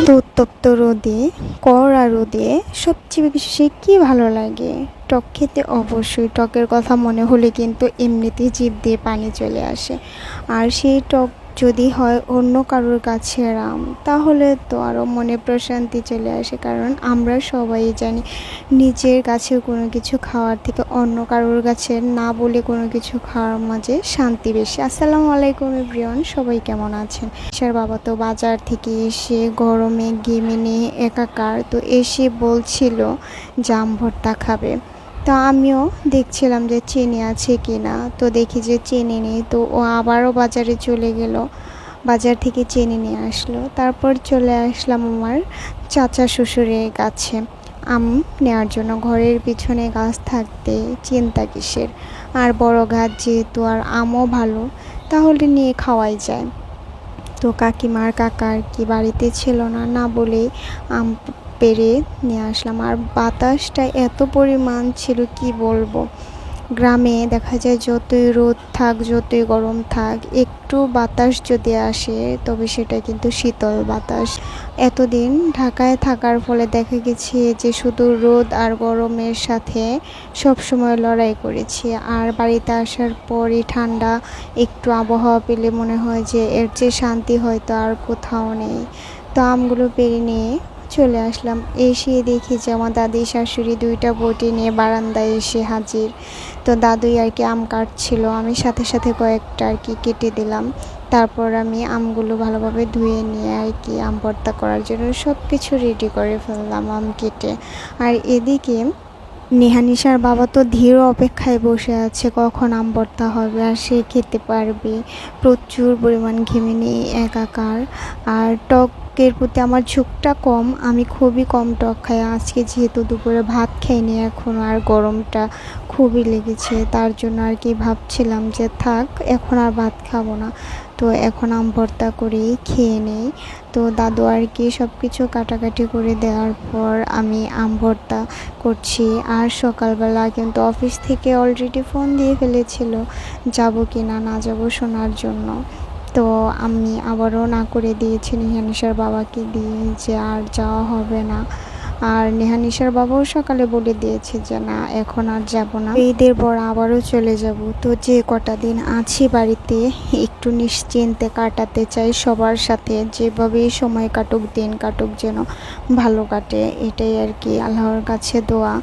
তো উত্তপ্ত রোদে, কড়া রোদে সবচেয়ে বেশি কি ভালো লাগে? টক খেতে। অবশ্যই টকের কথা মনে হলে কিন্তু এমনিতেই জিভ দিয়ে পানি চলে আসে। আর সেই টক যদি হয় অন্য কারোর গাছের আম, তাহলে তো আরও মনে প্রশান্তি চলে আসে। কারণ আমরা সবাই জানি নিজের গাছের কোনো কিছু খাওয়ার থেকে অন্য কারোর গাছের না বলে কোনো কিছু খাওয়ার মাঝে শান্তি বেশি। আসসালামু আলাইকুম এভরিওয়ান, সবাই কেমন আছেন? আশার বাবা তো বাজার থেকে এসে গরমে ঘেমে নিয়ে একাকার, তো এসে বলছিল জাম ভর্তা খাবে। তো আমিও দেখছিলাম যে চিনি আছে কিনা, তো দেখি যে চিনি নেই। তো ও আবারও বাজারে চলে গেল, বাজার থেকে চিনি নিয়ে আসলো। তারপর চলে আসলাম আমার চাচা শ্বশুরের কাছে আম নেওয়ার জন্য। ঘরের পিছনে গাছ থাকতে চিন্তা কিসের, আর বড় গাছ যেহেতু, আর আমও ভালো, তাহলে নিয়ে খাওয়াই যায়। তো কাকিমার কাকার কি বাড়িতে ছিল না, না বলেই আম পেড়ে নিয়ে আসলাম। আর বাতাসটা এত পরিমাণ ছিল কি বলবো। গ্রামে দেখা যায় যতই রোদ থাক, যতই গরম থাক, একটু বাতাস যদি আসে তবে সেটা কিন্তু শীতল বাতাস। এতদিন ঢাকায় থাকার ফলে দেখা গেছে যে শুধু রোদ আর গরমের সাথে সব সময় লড়াই করেছি। আর বাড়িতে আসার পরই ঠান্ডা একটু আবহাওয়া পেলে মনে হয় যে এর চেয়ে শান্তি হয়তো আর কোথাও নেই। তো আমগুলো পেড়ে নিয়ে চলে আসলাম। এসে দেখি যে আমার দাদি শাশুড়ি দুইটা বটি নিয়ে বারান্দায় এসে হাজির। তো দাদুই আর কি আম কাটছিল, আমি সাথে সাথে কয়েকটা আর কি কেটে দিলাম। তারপর আমি আমগুলো ভালোভাবে ধুয়ে নিয়ে আর কি আম ভর্তা করার জন্য সব কিছু রেডি করে ফেললাম আম কেটে। আর এদিকে নেহানিশার বাবা তো ধীর অপেক্ষায় বসে আছে কখন আম ভর্তা হবে আর সে খেতে পারবে। প্রচুর পরিমাণ ঘেমে নিয়ে একাকার। আর টকের প্রতি আমার ঝোঁকটা কম, আমি খুবই কম টক খাই। আজকে যেহেতু দুপুরে ভাত খাইনি এখন, আর গরমটা খুবই লেগেছে, তার জন্য আর কি ভাবছিলাম যে থাক এখন আর ভাত খাবো না, তো এখন আম ভর্তা করেই খেয়ে নেই। তো দাদু আর কি সব কিছু কাটাকাটি করে দেওয়ার পর আমি আম ভর্তা করছি। আর সকালবেলা কিন্তু অফিস থেকে অলরেডি ফোন দিয়ে ফেলেছিল যাব কি না না যাব শোনার জন্য। তো আমি আবারও না করে দিয়েছি নেহানিশার বাবাকে দিয়ে যে আর যাওয়া হবে না। আর নেহানিশার বাবাও সকালে বলে দিয়েছে যে না এখন আর যাব না, ঈদের পর আবারও চলে যাব। তো যে কটা দিন আছি বাড়িতে একটু নিশ্চিন্তে কাটাতে চাই সবার সাথে, যেভাবেই সময় কাটুক দিন কাটুক যেন ভালো কাটে, এটাই আর কি আল্লাহর কাছে দোয়া।